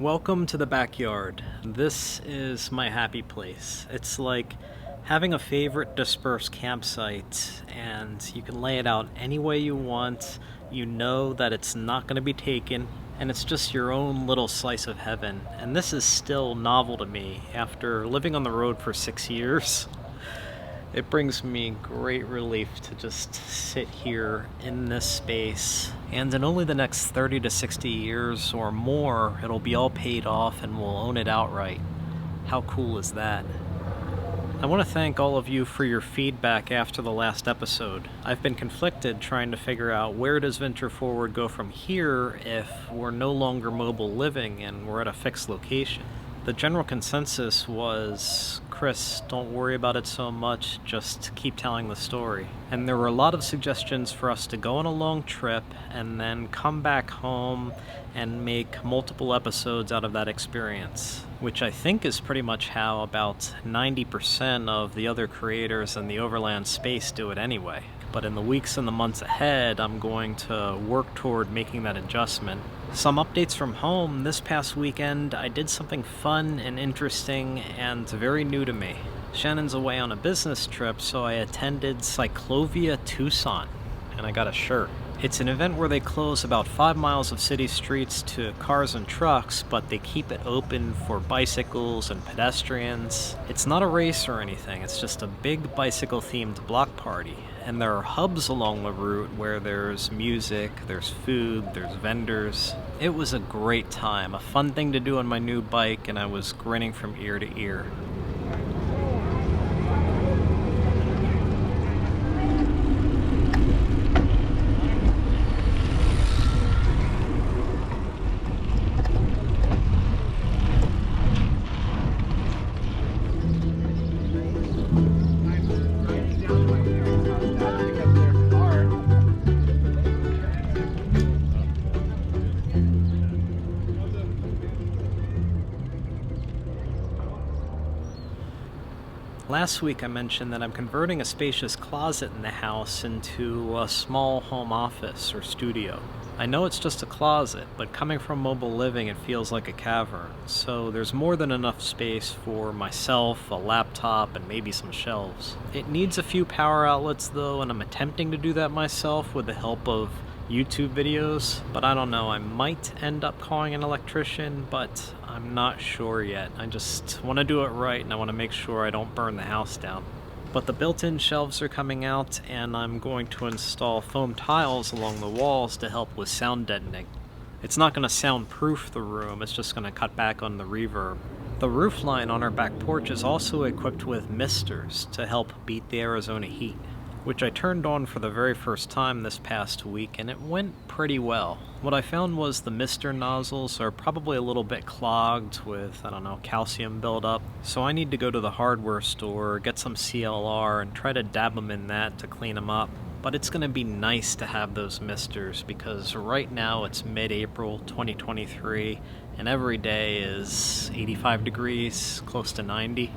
Welcome to the backyard. This is my happy place. It's like having a favorite dispersed campsite, and you can lay it out any way you want. You know that it's not going to be taken, and it's just your own little slice of heaven. And this is still novel to me after living on the road for 6 years. It brings me great relief to just sit here in this space, and in only the next 30 to 60 years or more, it'll be all paid off and we'll own it outright. How cool is that? I want to thank all of you for your feedback after the last episode. I've been conflicted trying to figure out where does Venture Forward go from here if we're no longer mobile living and we're at a fixed location. The general consensus was, Chris, don't worry about it so much, just keep telling the story. And there were a lot of suggestions for us to go on a long trip and then come back home and make multiple episodes out of that experience, which I think is pretty much how about 90% of the other creators in the overland space do it anyway. But in the weeks and the months ahead, I'm going to work toward making that adjustment. Some updates from home. This past weekend, I did something fun and interesting and very new to me. Shannon's away on a business trip, so I attended Cyclovia Tucson, and I got a shirt. It's an event where they close about 5 miles of city streets to cars and trucks, but they keep it open for bicycles and pedestrians. It's not a race or anything, it's just a big bicycle-themed block party. And there are hubs along the route where there's music, there's food, there's vendors. It was a great time, a fun thing to do on my new bike, and I was grinning from ear to ear. Last week I mentioned that I'm converting a spacious closet in the house into a small home office or studio. I know it's just a closet, but coming from mobile living it feels like a cavern, so there's more than enough space for myself, a laptop, and maybe some shelves. It needs a few power outlets though, and I'm attempting to do that myself with the help of YouTube videos, but I don't know, I might end up calling an electrician, but I'm not sure yet. I just want to do it right, and I want to make sure I don't burn the house down. But the built-in shelves are coming out, and I'm going to install foam tiles along the walls to help with sound deadening. It's not going to soundproof the room, it's just going to cut back on the reverb. The roof line on our back porch is also equipped with misters to help beat the Arizona heat, which I turned on for the very first time this past week, and it went pretty well. What I found was the mister nozzles are probably a little bit clogged with, calcium buildup, so I need to go to the hardware store, get some CLR, and try to dab them in that to clean them up. But it's going to be nice to have those misters, because right now it's mid-April 2023, and every day is 85 degrees, close to 90.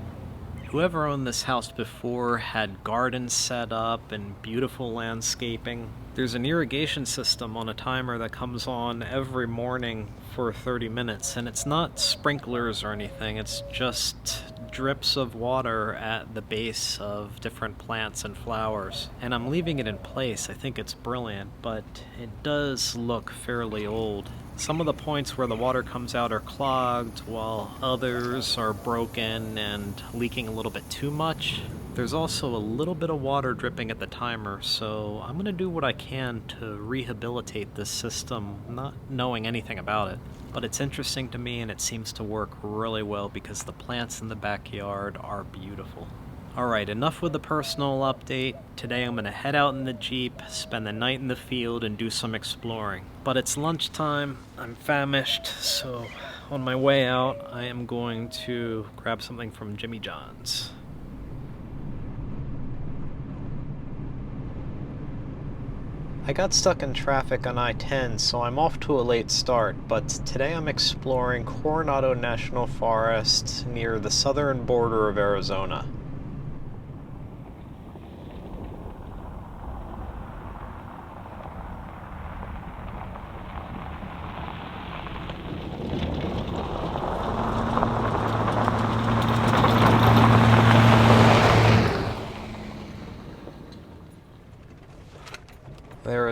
Whoever owned this house before had gardens set up and beautiful landscaping. There's an irrigation system on a timer that comes on every morning for 30 minutes, and it's not sprinklers or anything, it's just drips of water at the base of different plants and flowers. And I'm leaving it in place. I think it's brilliant, but it does look fairly old. Some of the points where the water comes out are clogged, while others are broken and leaking a little bit too much. There's also a little bit of water dripping at the timer, so I'm going to do what I can to rehabilitate this system, not knowing anything about it. But it's interesting to me, and it seems to work really well because the plants in the backyard are beautiful. Alright, enough with the personal update. Today I'm going to head out in the Jeep, spend the night in the field, and do some exploring. But it's lunchtime, I'm famished, so on my way out I am going to grab something from Jimmy John's. I got stuck in traffic on I-10, so I'm off to a late start, but today I'm exploring Coronado National Forest near the southern border of Arizona.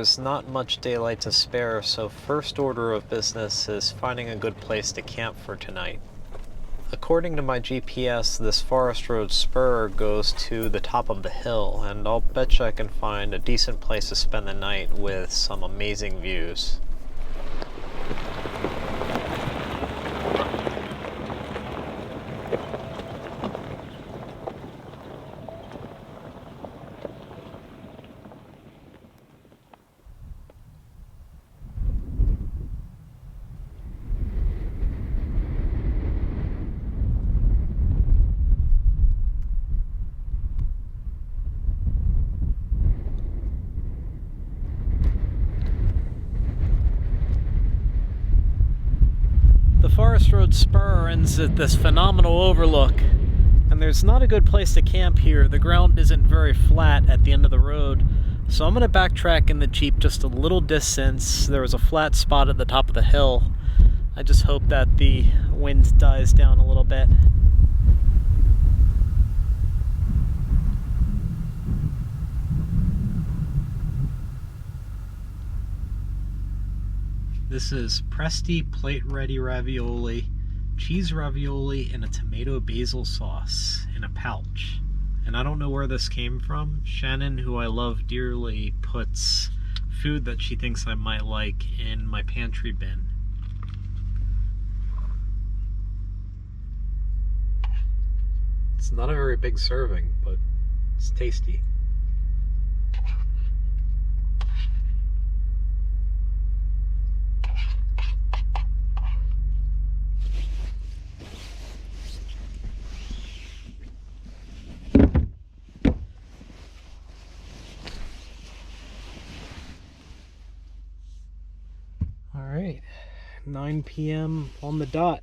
is not much daylight to spare, so first order of business is finding a good place to camp for tonight. According to my GPS, this forest road spur goes to the top of the hill, and I'll betcha I can find a decent place to spend the night with some amazing views. The Forest Road spur ends at this phenomenal overlook, and there's not a good place to camp here. The ground isn't very flat at the end of the road, so I'm going to backtrack in the Jeep just a little distance. There was a flat spot at the top of the hill. I just hope that the wind dies down a little bit. This is Presti plate-ready ravioli, cheese ravioli, and a tomato basil sauce in a pouch. And I don't know where this came from. Shannon, who I love dearly, puts food that she thinks I might like in my pantry bin. It's not a very big serving, but it's tasty. Alright, 9 p.m. on the dot.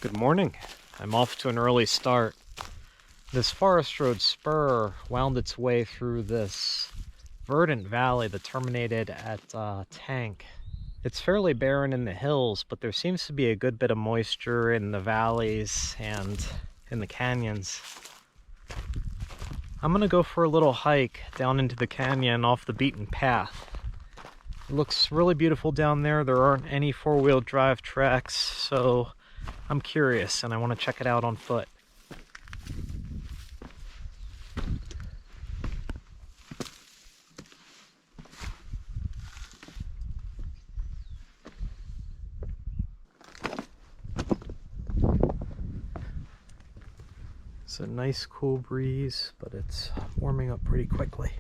Good morning. I'm off to an early start. This Forest Road spur wound its way through this verdant valley that terminated at Tank. It's fairly barren in the hills, but there seems to be a good bit of moisture in the valleys and in the canyons. I'm gonna go for a little hike down into the canyon off the beaten path. It looks really beautiful down there. There aren't any four-wheel drive tracks, so I'm curious and I want to check it out on foot. It's a nice cool breeze, but it's warming up pretty quickly.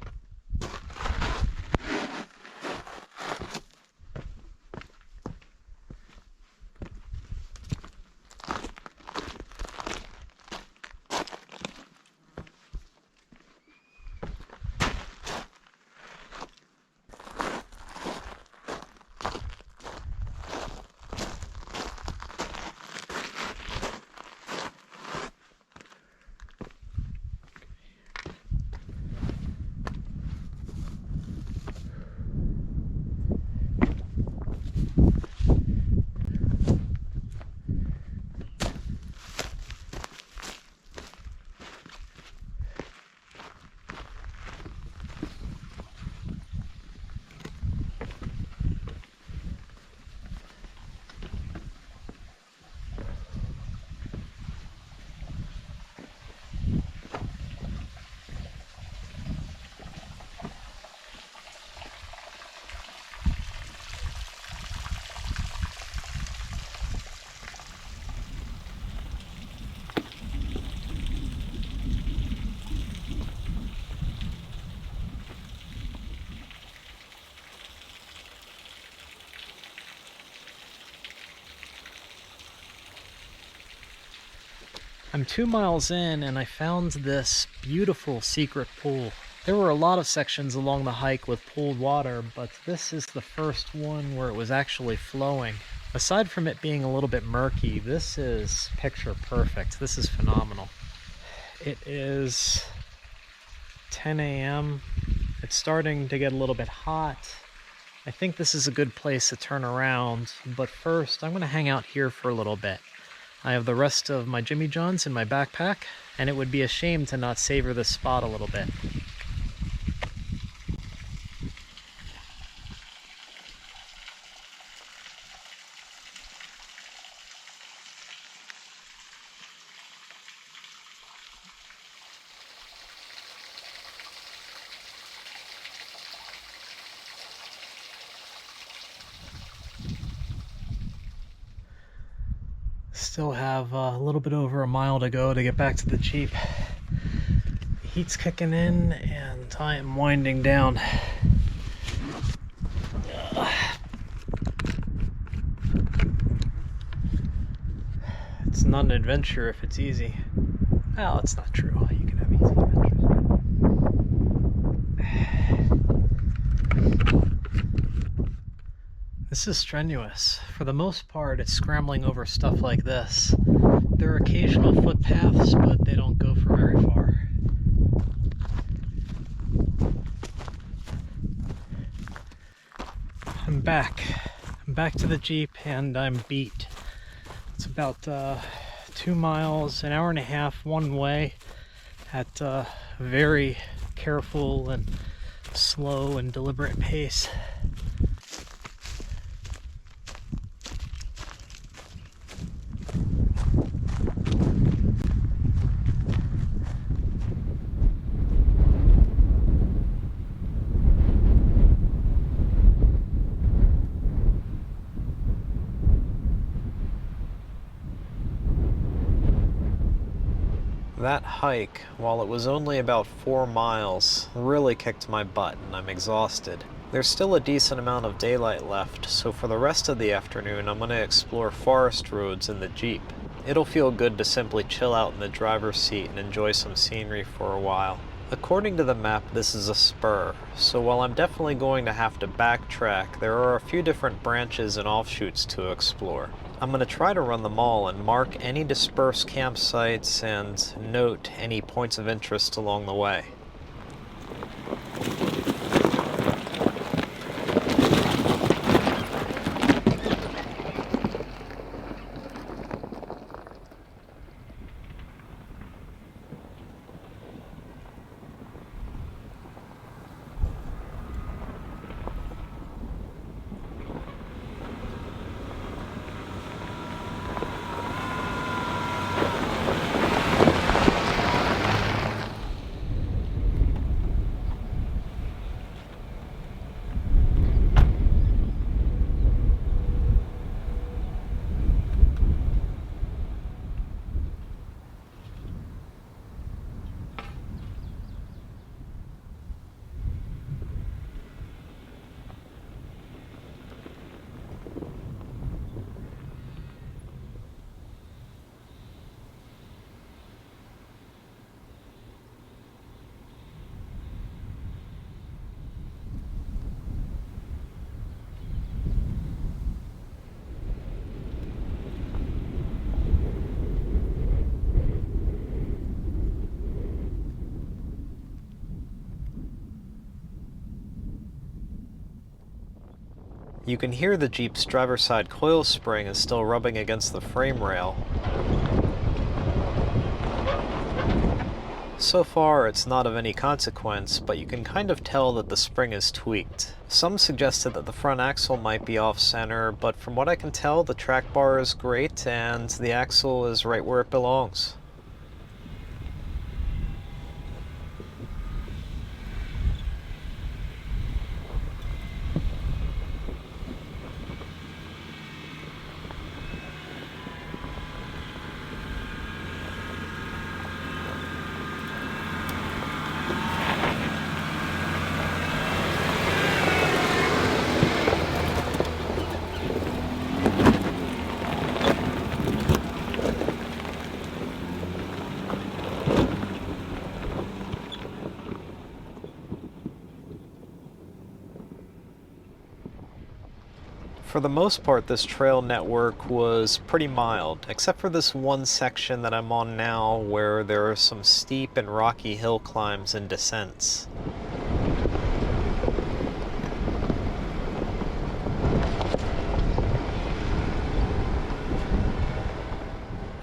I'm 2 miles in and I found this beautiful secret pool. There were a lot of sections along the hike with pooled water, but this is the first one where it was actually flowing. Aside from it being a little bit murky, this is picture perfect. This is phenomenal. It is 10 a.m. It's starting to get a little bit hot. I think this is a good place to turn around, but first I'm going to hang out here for a little bit. I have the rest of my Jimmy Johns in my backpack, and it would be a shame to not savor this spot a little bit. Still have a little bit over a mile to go to get back to the Jeep. The heat's kicking in and I am winding down. It's not an adventure if it's easy. Well, it's not true. You can have easy adventures. This is strenuous. For the most part, it's scrambling over stuff like this. There are occasional footpaths, but they don't go for very far. I'm back. I'm back to the Jeep and I'm beat. It's about 2 miles, an hour and a half one way at a very careful and slow and deliberate pace. That hike, while it was only about 4 miles, really kicked my butt and I'm exhausted. There's still a decent amount of daylight left, so for the rest of the afternoon I'm going to explore forest roads in the Jeep. It'll feel good to simply chill out in the driver's seat and enjoy some scenery for a while. According to the map, this is a spur, so while I'm definitely going to have to backtrack, there are a few different branches and offshoots to explore. I'm going to try to run them all and mark any dispersed campsites and note any points of interest along the way. You can hear the Jeep's driver's side coil spring is still rubbing against the frame rail. So far, it's not of any consequence, but you can kind of tell that the spring is tweaked. Some suggested that the front axle might be off-center, but from what I can tell, the track bar is great and the axle is right where it belongs. For the most part, this trail network was pretty mild, except for this one section that I'm on now where there are some steep and rocky hill climbs and descents.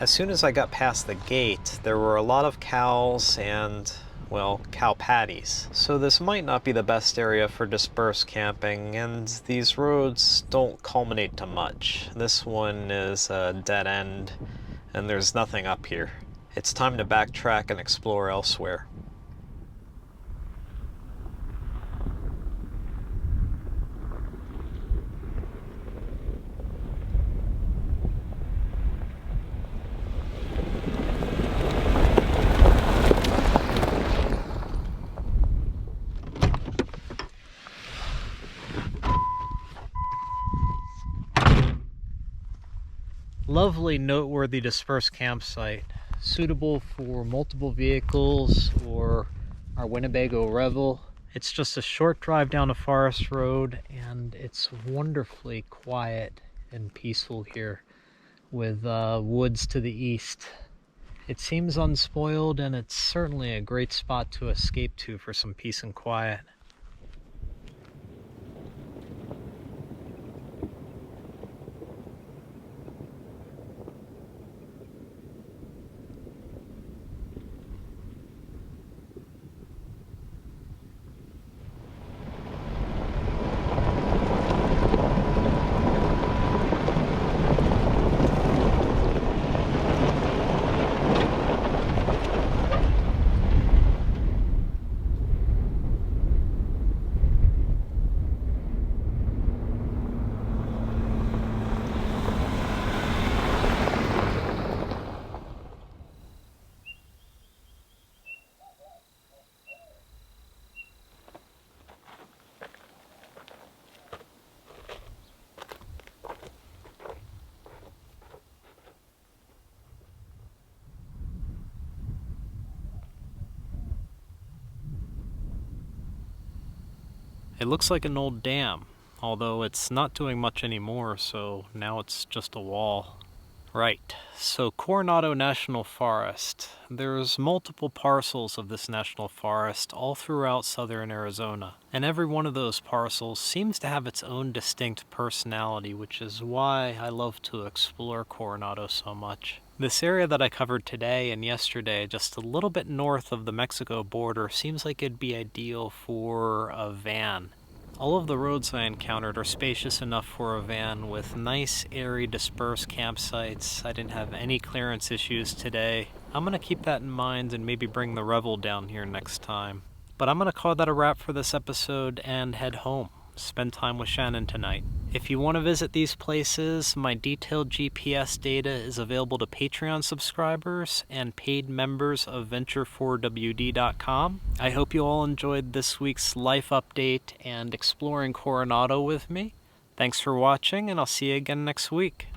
As soon as I got past the gate, there were a lot of cows and, well, cow patties. So this might not be the best area for dispersed camping, and these roads don't culminate to much. This one is a dead end, and there's nothing up here. It's time to backtrack and explore elsewhere. Lovely Noteworthy dispersed campsite, suitable for multiple vehicles or our Winnebago Revel. It's just a short drive down a forest road, and it's wonderfully quiet and peaceful here with woods to the east. It seems unspoiled, and it's certainly a great spot to escape to for some peace and quiet. It looks like an old dam, although it's not doing much anymore, so now it's just a wall. Right, so Coronado National Forest. There's multiple parcels of this national forest all throughout southern Arizona, and every one of those parcels seems to have its own distinct personality, which is why I love to explore Coronado so much. This area that I covered today and yesterday, just a little bit north of the Mexico border, seems like it'd be ideal for a van. All of the roads I encountered are spacious enough for a van with nice, airy, dispersed campsites. I didn't have any clearance issues today. I'm going to keep that in mind and maybe bring the Revel down here next time. But I'm going to call that a wrap for this episode and head home. Spend time with Shannon tonight. If you want to visit these places, my detailed GPS data is available to Patreon subscribers and paid members of Venture4WD.com. I hope you all enjoyed this week's life update and exploring Coronado with me. Thanks for watching, and I'll see you again next week.